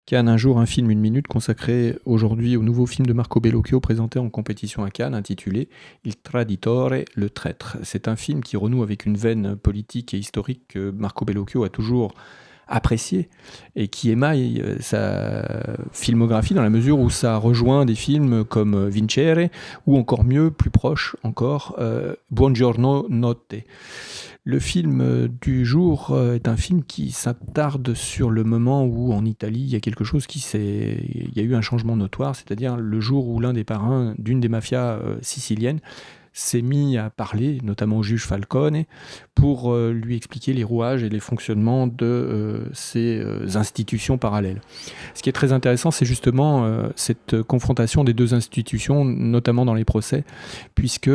Cannes, un jour, un film, une minute, consacré aujourd'hui au nouveau film de Marco Bellocchio présenté en compétition à Cannes, intitulé Il Traditore, le traître. C'est un film qui renoue avec une veine politique et historique que Marco Bellocchio a toujours apprécié et qui émaille sa filmographie dans la mesure où ça rejoint des films comme Vincere ou encore mieux, plus proche encore, Buongiorno Notte. Le film du jour est un film qui s'attarde sur le moment où en Italie il y a quelque chose il y a eu un changement notoire, c'est-à-dire le jour où l'un des parrains d'une des mafias siciliennes s'est mis à parler, notamment au juge Falcone, pour lui expliquer les rouages et les fonctionnements de ces institutions parallèles. Ce qui est très intéressant, c'est justement cette confrontation des deux institutions, notamment dans les procès, puisque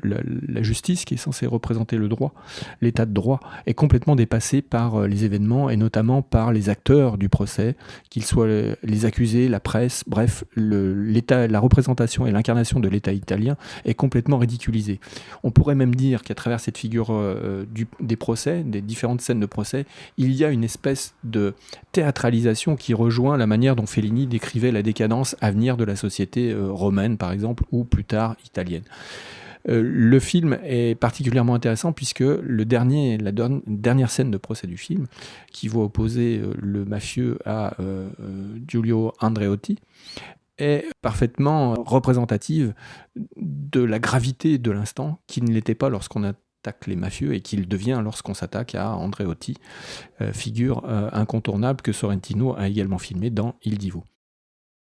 la justice, qui est censée représenter le droit, l'état de droit, est complètement dépassée par les événements et notamment par les acteurs du procès, qu'ils soient les accusés, la presse, bref, la représentation et l'incarnation de l'État italien est complètement ridiculisée. On pourrait même dire qu'à travers cette figure des procès, des différentes scènes de procès, il y a une espèce de théâtralisation qui rejoint la manière dont Fellini décrivait la décadence à venir de la société romaine, par exemple, ou plus tard italienne. Le film est particulièrement intéressant puisque la dernière scène de procès du film, qui voit opposer le mafieux à Giulio Andreotti, est parfaitement représentative de la gravité de l'instant, qui ne l'était pas lorsqu'on attaque les mafieux et qu'il devient lorsqu'on s'attaque à Andreotti, figure incontournable que Sorrentino a également filmé dans Il Divo.